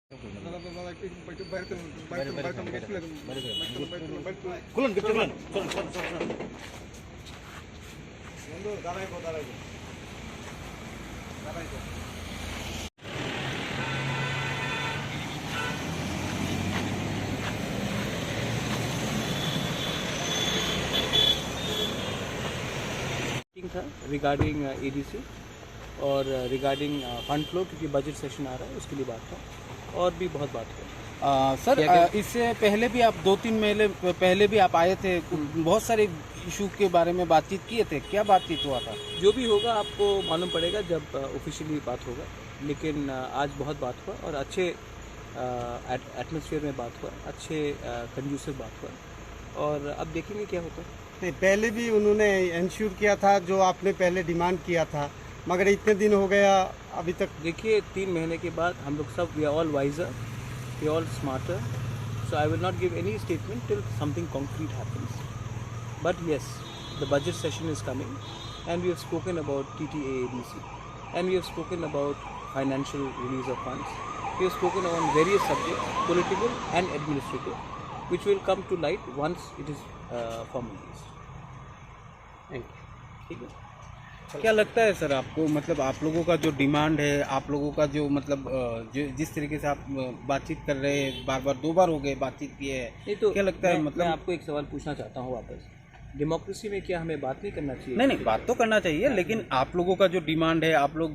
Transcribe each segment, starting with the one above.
था regarding ADC और regarding fund flow, क्योंकि बजट सेशन आ रहा है उसके लिए बात था और भी बहुत बात हुई। सर इससे पहले भी आप 2-3 महीने पहले भी आप आए थे, बहुत सारे इशू के बारे में बातचीत किए थे, क्या बातचीत हुआ था? जो भी होगा आपको मालूम पड़ेगा जब ऑफिशियली बात होगा, लेकिन आज बहुत बात हुआ और अच्छे एटमॉस्फेयर में बात हुआ, अच्छे कंड्यूसिव बात हुआ और अब देखेंगे क्या होता है। नहीं, पहले भी उन्होंने इंश्योर किया था जो आपने पहले डिमांड किया था, मगर इतने दिन हो गया अभी तक। देखिए 3 महीने के बाद हम लोग सब we are all wiser, we all smarter, so I will not give any statement till something concrete happens, but yes the budget session is coming and we have spoken about TTAADC and we have spoken about financial release of funds. We have spoken on various subjects, political and administrative, which will come to light once it is formalized. Thank you. ठीक है। क्या लगता है sir आपको, मतलब आप लोगों का जो डिमांड है, आप लोगों का जो मतलब जो जिस तरीके से आप बातचीत कर रहे हैं, बार बार 2 बार हो गए बातचीत किए है, तो क्या लगता है? मतलब मैं आपको एक सवाल पूछना चाहता हूँ वापस, डेमोक्रेसी में क्या हमें बात नहीं करना चाहिए? नहीं, बात तो करना चाहिए, लेकिन आप लोगों का जो डिमांड है, आप लोग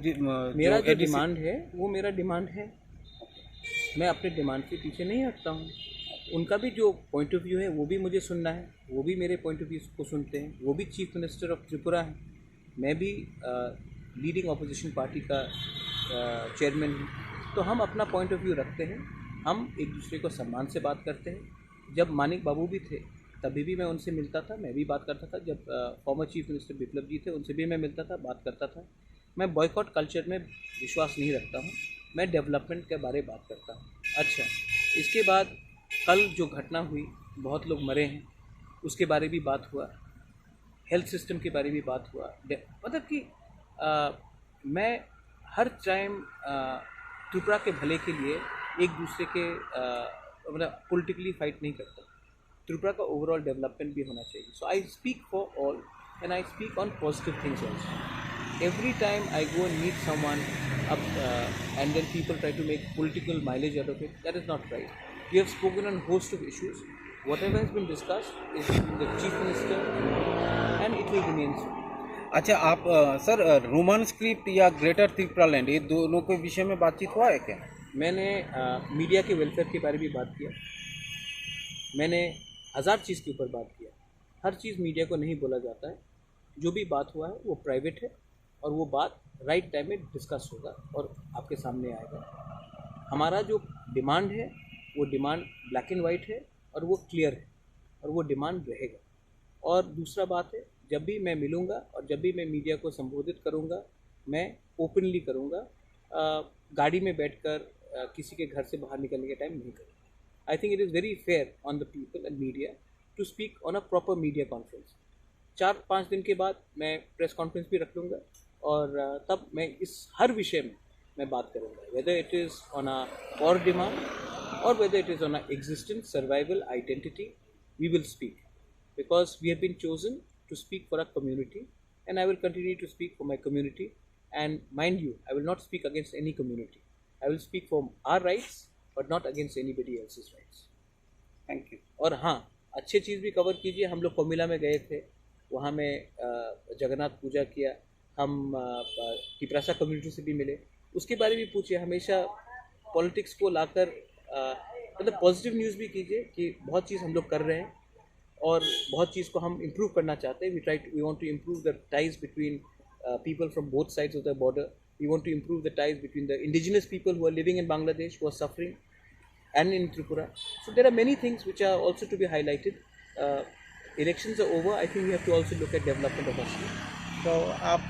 मेरा जो डिमांड है वो मेरा डिमांड है, मैं अपने डिमांड के पीछे नहीं हटता हूँ। उनका भी जो पॉइंट ऑफ व्यू है वो भी मुझे सुनना है, वो भी मेरे पॉइंट ऑफ व्यू को सुनते हैं, वो भी चीफ मिनिस्टर ऑफ त्रिपुरा हैं, मैं भी लीडिंग अपोजिशन पार्टी का चेयरमैन हूँ, तो हम अपना पॉइंट ऑफ व्यू रखते हैं, हम एक दूसरे को सम्मान से बात करते हैं। जब मानिक बाबू भी थे तभी भी मैं उनसे मिलता था, मैं भी बात करता था। जब फॉर्मर चीफ मिनिस्टर बिप्लब जी थे उनसे भी मैं मिलता था, बात करता था। मैं बॉयकॉट कल्चर में विश्वास नहीं रखता हूँ, मैं डेवलपमेंट के बारे में बात करता हूँ। अच्छा, इसके बाद कल जो घटना हुई, बहुत लोग मरे हैं, उसके बारे भी बात हुआ, हेल्थ सिस्टम के बारे भी बात हुआ। मतलब कि मैं हर टाइम त्रिपुरा के भले के लिए एक दूसरे के मतलब पॉलिटिकली फाइट नहीं करता। त्रिपुरा का ओवरऑल डेवलपमेंट भी होना चाहिए। So I speak for all and I speak on positive things also. Every time I go and meet someone up and then people try to make political mileage out of it, that is not right. We have spoken on host of issues. Whatever has been discussed is with the chief minister and it will remain so. अच्छा, आप sir Roman script या greater Tripura land, ये दोनों के विषय में बातचीत हुआ है क्या? मैंने मीडिया के वेलफेयर के बारे में भी बात किया, मैंने 1000 चीज़ के ऊपर बात किया। हर चीज़ मीडिया को नहीं बोला जाता है, जो भी बात हुआ है वो प्राइवेट है और वो बात राइट टाइम में डिस्कस होगा और आपके सामने आएगा। हमारा जो डिमांड है वो डिमांड ब्लैक एंड वाइट है और वो क्लियर है और वो डिमांड रहेगा। और दूसरा बात है, जब भी मैं मिलूँगा और जब भी मैं मीडिया को संबोधित करूँगा, मैं ओपनली करूँगा, गाड़ी में बैठकर किसी के घर से बाहर निकलने के टाइम नहीं करूँगा। I think it is very fair on the people and media to speak on a proper media conference. 4-5 दिन के बाद मैं प्रेस कॉन्फ्रेंस भी रख लूँगा और तब मैं इस हर विषय में मैं बात करूँगा, whether it is on a our demand or whether it is on a existence, survival, identity, we will speak because we have been chosen to speak for a community and I will continue to speak for my community and mind you, I will not speak against any community, I will speak for our rights but not against anybody else's rights. Thank you. और हाँ, अच्छे चीज़ भी cover कीजिए। हम लोग कोमिला में गए थे, वहाँ में जगन्नाथ पूजा किया, हम तिपरासा कम्युनिटी से भी मिले, उसके बारे में पूछिए। हमेशा पॉलिटिक्स को लाकर मतलब पॉजिटिव न्यूज़ भी कीजिए कि बहुत चीज़ हम लोग कर रहे हैं और बहुत चीज़ को हम इम्प्रूव करना चाहते हैं। We want to improve the ties between people from both sides of the border. We want to improve the ties between the indigenous people who are living in Bangladesh, who are suffering, and in Tripura. So there are many things which are also to be highlighted. Elections are over. I think we have to also look at development of our state. तो आप